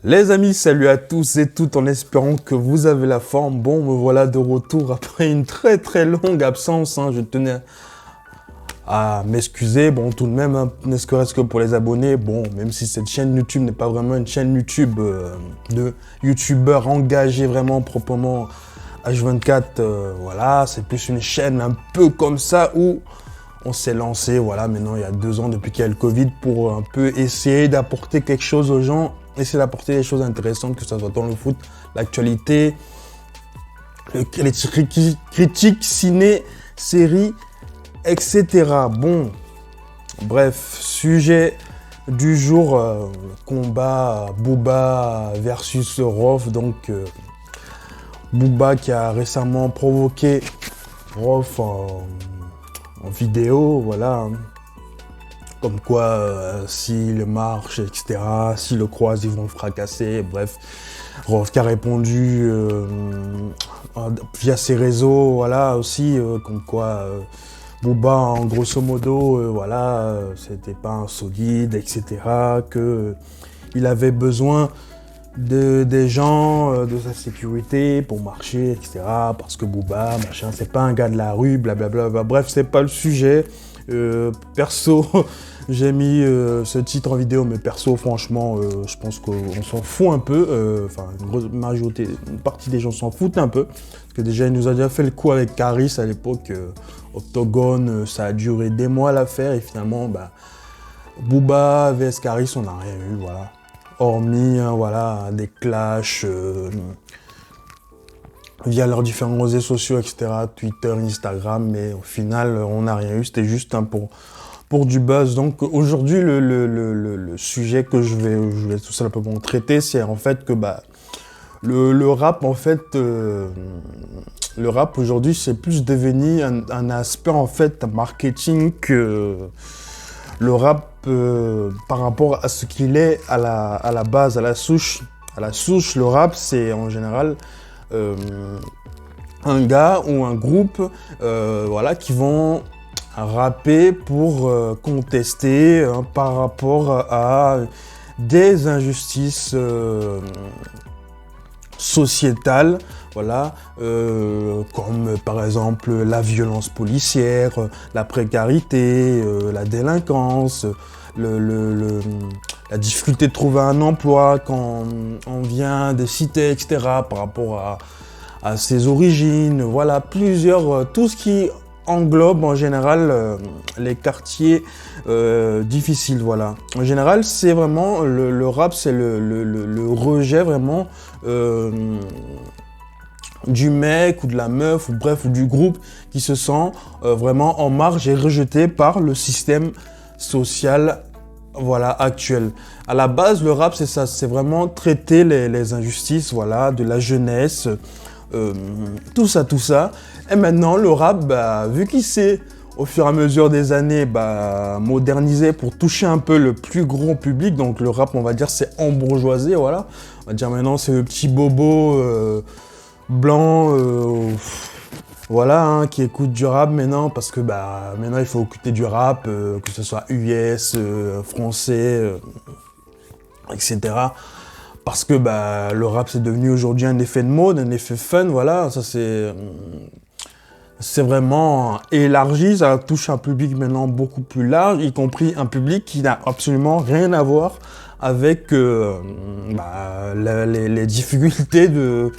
Les amis, salut à tous et toutes en espérant que vous avez la forme. Bon, me voilà de retour après une très longue absence. Je tenais à m'excuser. Bon, tout de même, ne serait-ce que pour les abonnés. Bon, même si cette chaîne YouTube n'est pas vraiment une chaîne YouTube de youtubeurs engagés vraiment proprement H24. Voilà, c'est plus une chaîne un peu comme ça où on s'est lancé, voilà, maintenant il y a 2 ans depuis qu'il y a le Covid pour un peu essayer d'apporter quelque chose aux gens, essayer d'apporter des choses intéressantes, que ce soit dans le foot, l'actualité, les critiques, ciné, séries, etc. Bon, bref, sujet du jour, combat Booba versus Rof, donc Booba qui a récemment provoqué Rof en vidéo, voilà, comme quoi s'il marche, etc., s'il le croise, ils vont le fracasser, bref. Rof qui a répondu via ses réseaux, voilà, aussi, comme quoi Booba, en grosso modo, voilà, c'était pas un solide, etc., que il avait besoin des gens, de sa sécurité pour marcher, etc. Parce que Booba, machin, c'est pas un gars de la rue, blablabla. Bref, c'est pas le sujet. Perso, j'ai mis ce titre en vidéo, mais perso, franchement, je pense qu'on s'en fout un peu. Enfin, une grosse majorité, une partie des gens s'en foutent un peu. Parce que déjà, il nous a déjà fait le coup avec Caris à l'époque. Octogone, ça a duré des mois l'affaire. Et finalement, bah, Booba vs Caris, on n'a rien eu, voilà. Hormis voilà, des clashs via leurs différents réseaux sociaux, etc., Twitter, Instagram, mais au final, on n'a rien eu, c'était juste pour du buzz. Donc aujourd'hui, le sujet que je vais tout simplement traiter, c'est en fait que bah, le rap, en fait, le rap aujourd'hui, c'est plus devenu un aspect en fait marketing que le rap par rapport à ce qu'il est à la base, à la souche. À la souche, le rap, c'est en général un gars ou un groupe voilà, qui vont rapper pour contester par rapport à des injustices sociétales, voilà, comme par exemple la violence policière, la précarité, la délinquance, la difficulté de trouver un emploi quand on vient des cités, etc., par rapport à ses origines, voilà, tout ce qui englobe en général les quartiers difficiles, voilà. En général, c'est vraiment, le rap, c'est le rejet vraiment du mec ou de la meuf ou bref ou du groupe qui se sent vraiment en marge et rejeté par le système social, voilà, actuel. À la base, le rap, c'est ça, c'est vraiment traiter les injustices, voilà, de la jeunesse, tout ça. Et maintenant, le rap, bah, vu qu'il s'est au fur et à mesure des années bah, modernisé pour toucher un peu le plus grand public, donc le rap, on va dire, c'est embourgeoisé, voilà. On va dire maintenant, c'est le petit bobo blanc, voilà, hein, qui écoute du rap maintenant, parce que bah, maintenant il faut écouter du rap, que ce soit US, français, etc. Parce que bah, le rap c'est devenu aujourd'hui un effet de mode, un effet fun, voilà, ça c'est vraiment élargi, ça touche un public maintenant beaucoup plus large, y compris un public qui n'a absolument rien à voir avec bah, les difficultés de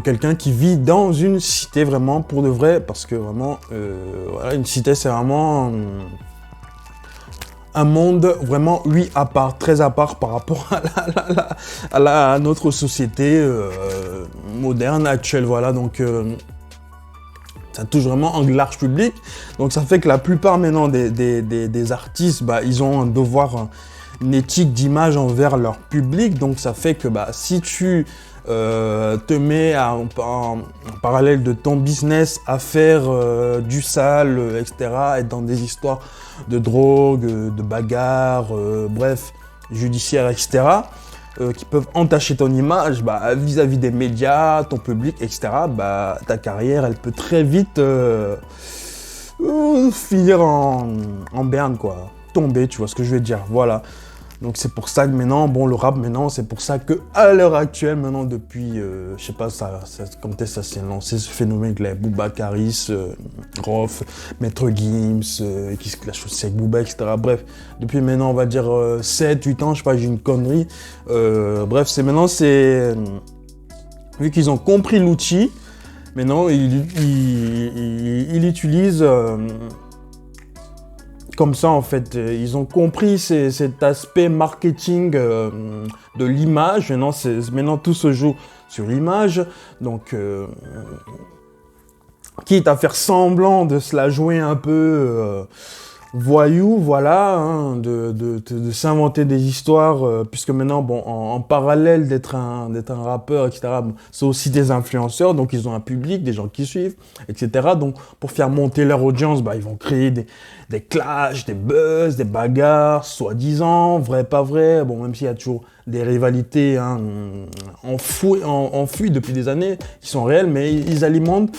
quelqu'un qui vit dans une cité vraiment pour de vrai, parce que vraiment, voilà, une cité c'est vraiment un monde vraiment, oui, à part, très à part par rapport à notre société moderne, actuelle, voilà, donc ça touche vraiment un large public, donc ça fait que la plupart maintenant des artistes, bah, ils ont un devoir, une éthique d'image envers leur public, donc ça fait que bah, si tu te mets en parallèle de ton business à faire du sale, etc., être dans des histoires de drogue, de bagarres, bref, judiciaires, etc., qui peuvent entacher ton image bah, vis-à-vis des médias, ton public, etc., bah, ta carrière, elle peut très vite finir en berne, quoi. Tomber, tu vois ce que je veux dire, voilà. Donc c'est pour ça que maintenant, bon, le rap maintenant, c'est pour ça que à l'heure actuelle, maintenant depuis, je sais pas quand est-ce que ça s'est lancé ce phénomène avec les Booba, Caris, Rof, Maître Gims, qui se clash aussi avec Booba, etc. Bref, depuis maintenant, on va dire 7, 8 ans, je sais pas, j'ai une connerie. Bref, c'est vu qu'ils ont compris l'outil, maintenant ils l'utilisent comme ça en fait. Ils ont compris cet aspect marketing de l'image. Maintenant tout se joue sur l'image. Donc quitte à faire semblant de se la jouer un peu voyou, voilà, hein, de s'inventer des histoires, puisque maintenant, bon, en parallèle d'être un rappeur, etc., bon, c'est aussi des influenceurs, donc ils ont un public, des gens qui suivent, etc. Donc, pour faire monter leur audience, bah, ils vont créer des clashs, des buzz, des bagarres, soi-disant, vrai, pas vrai, bon, même s'il y a toujours des rivalités hein, enfouies depuis des années, qui sont réelles, mais ils alimentent.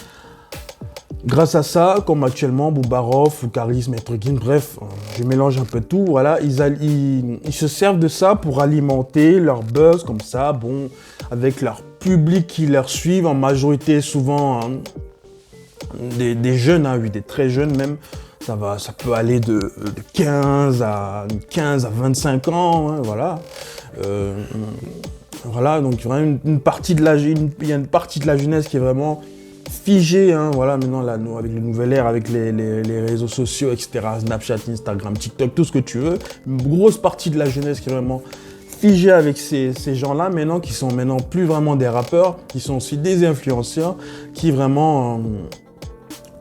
Grâce à ça, comme actuellement Boubarov ou Caris, Maître Gims, bref, je mélange un peu tout, voilà, ils se servent de ça pour alimenter leur buzz comme ça, bon, avec leur public qui leur suivent, en majorité souvent hein, des jeunes, hein, oui, des très jeunes même, ça peut aller de 15 à 25 ans, hein, voilà. Voilà, donc vraiment il y a une partie de la jeunesse qui est vraiment figé, hein, voilà, maintenant, là, avec le nouvel ère, avec les réseaux sociaux, etc., Snapchat, Instagram, TikTok, tout ce que tu veux, une grosse partie de la jeunesse qui est vraiment figée avec ces gens-là, maintenant, qui sont maintenant plus vraiment des rappeurs, qui sont aussi des influenceurs, qui vraiment,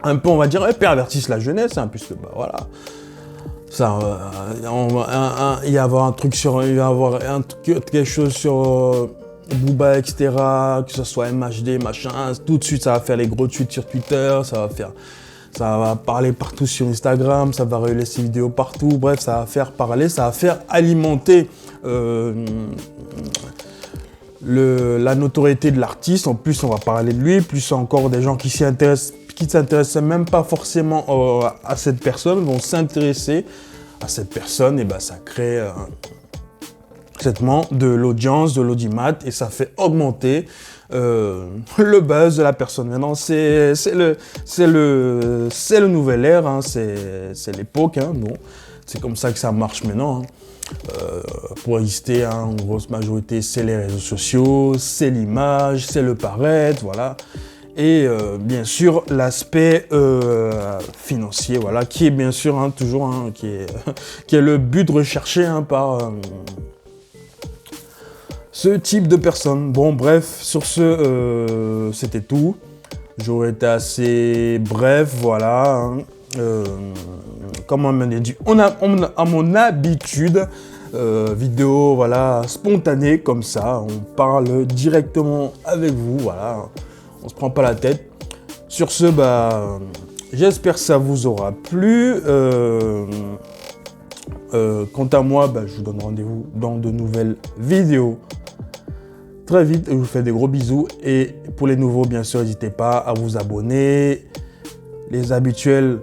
un peu, on va dire, pervertissent la jeunesse, hein, puisque, bah, voilà, ça, il va y avoir quelque chose sur Booba, etc., que ce soit MHD, machin, tout de suite ça va faire les gros tweets sur Twitter, ça va parler partout sur Instagram, ça va relayer ses vidéos partout, bref, ça va faire parler, ça va faire alimenter la notoriété de l'artiste. En plus, on va parler de lui, plus encore des gens qui ne s'intéressent même pas forcément à cette personne, vont s'intéresser à cette personne, et ben ça crée de l'audience, de l'audimat, et ça fait augmenter le buzz de la personne. Maintenant, c'est le nouvel ère, hein, c'est l'époque, hein, bon, c'est comme ça que ça marche maintenant. Hein. Pour exister, hein, en grosse majorité, c'est les réseaux sociaux, c'est l'image, c'est le paraître, voilà. Et bien sûr, l'aspect financier, voilà, qui est bien sûr hein, toujours, hein, qui est le but recherché hein, par ce type de personnes. Bon, bref, sur ce, c'était tout. J'aurais été assez bref, voilà. Hein. Comme on m'a dit, à mon habitude, vidéo, voilà, spontanée, comme ça. On parle directement avec vous, voilà. On se prend pas la tête. Sur ce, bah, j'espère que ça vous aura plu. Quant à moi, bah, je vous donne rendez-vous dans de nouvelles vidéos très vite. Je vous fais des gros bisous. Et pour les nouveaux, bien sûr, n'hésitez pas à vous abonner. Les habituels,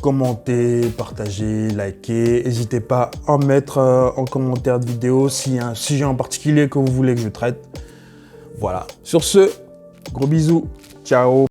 commentez, partagez, likez. N'hésitez pas à mettre en commentaire de vidéo s'il y a un sujet en particulier que vous voulez que je traite. Voilà. Sur ce, gros bisous. Ciao.